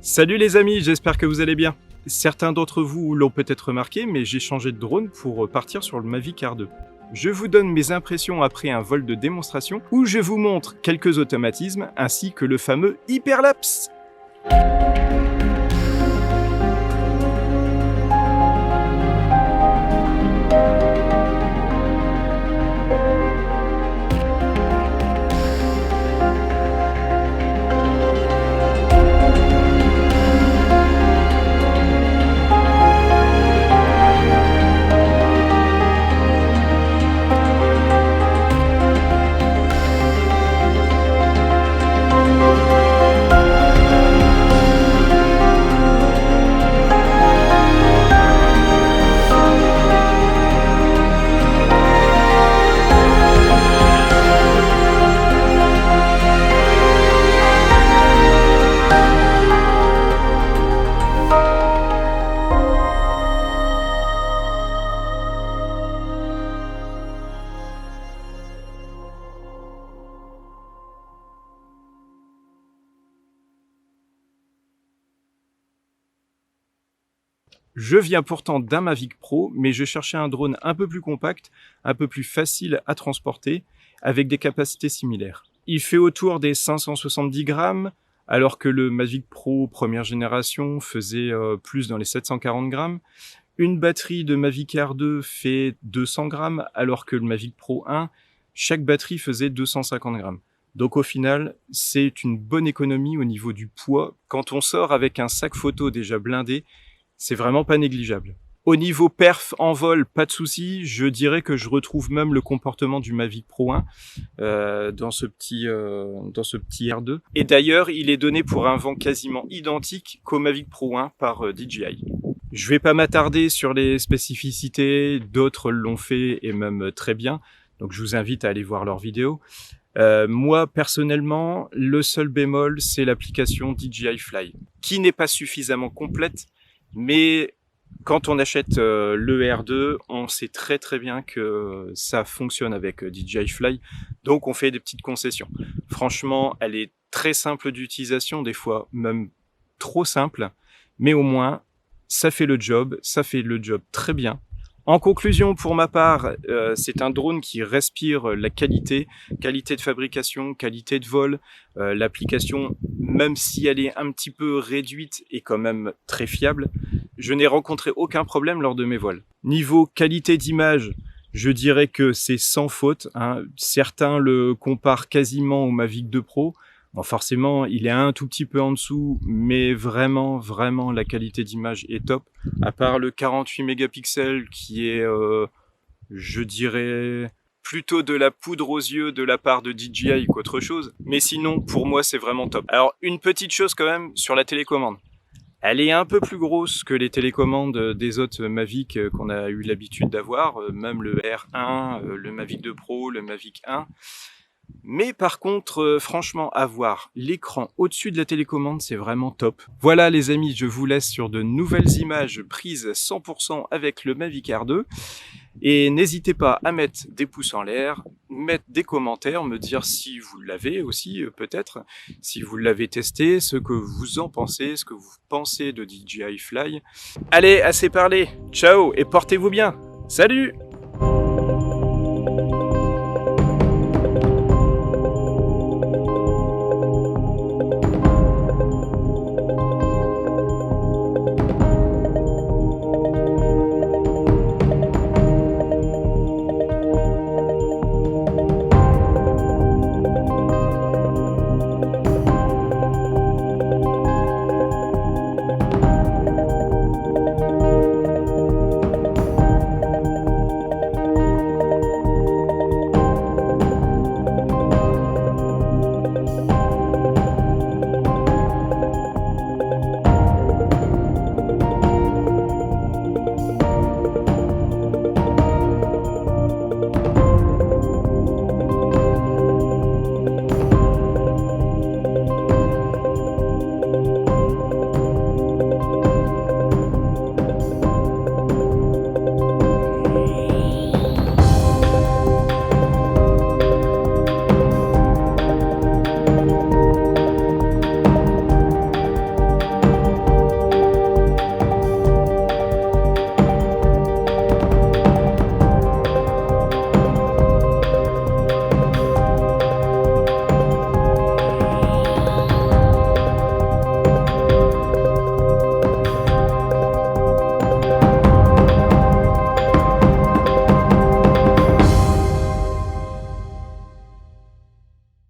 Salut les amis, j'espère que vous allez bien. Certains d'entre vous l'ont peut-être remarqué, mais j'ai changé de drone pour partir sur le Mavic Air 2. Je vous donne mes impressions après un vol de démonstration où je vous montre quelques automatismes ainsi que le fameux hyperlapse. Je viens pourtant d'un Mavic Pro, mais je cherchais un drone un peu plus compact, un peu plus facile à transporter, avec des capacités similaires. Il fait autour des 570 grammes, alors que le Mavic Pro première génération faisait plus dans les 740 grammes. Une batterie de Mavic Air 2 fait 200 grammes, alors que le Mavic Pro 1, chaque batterie faisait 250 grammes. Donc au final, c'est une bonne économie au niveau du poids. Quand on sort avec un sac photo déjà blindé, c'est vraiment pas négligeable. Au niveau perf en vol, pas de souci. Je dirais que je retrouve même le comportement du Mavic Pro 1 dans ce petit Air 2. Et d'ailleurs, il est donné pour un vent quasiment identique qu'au Mavic Pro 1 par DJI. Je vais pas m'attarder sur les spécificités, d'autres l'ont fait et même très bien. Donc je vous invite à aller voir leurs vidéos. Moi, personnellement, le seul bémol, c'est l'application DJI Fly, qui n'est pas suffisamment complète. Mais quand on achète le R2, on sait très très bien que ça fonctionne avec DJI Fly, donc on fait des petites concessions. Franchement, elle est très simple d'utilisation, des fois même trop simple, mais au moins ça fait le job très bien. En conclusion, pour ma part, c'est un drone qui respire la qualité de fabrication, qualité de vol. L'application, même si elle est un petit peu réduite, est quand même très fiable. Je n'ai rencontré aucun problème lors de mes vols. Niveau qualité d'image, je dirais que c'est sans faute, hein. Certains le comparent quasiment au Mavic 2 Pro. Bon, forcément, il est un tout petit peu en dessous, mais vraiment, la qualité d'image est top. À part le 48 mégapixels qui est, je dirais, plutôt de la poudre aux yeux de la part de DJI qu'autre chose. Mais sinon, pour moi, c'est vraiment top. Alors, une petite chose quand même sur la télécommande. Elle est un peu plus grosse que les télécommandes des autres Mavic qu'on a eu l'habitude d'avoir, même le R1, le Mavic 2 Pro, le Mavic 1. Mais par contre, franchement, avoir l'écran au-dessus de la télécommande, c'est vraiment top. Voilà les amis, je vous laisse sur de nouvelles images prises 100% avec le Mavic Air 2. Et n'hésitez pas à mettre des pouces en l'air, mettre des commentaires, me dire si vous l'avez aussi peut-être, si vous l'avez testé, ce que vous en pensez, ce que vous pensez de DJI Fly. Allez, assez parlé, ciao et portez-vous bien. Salut!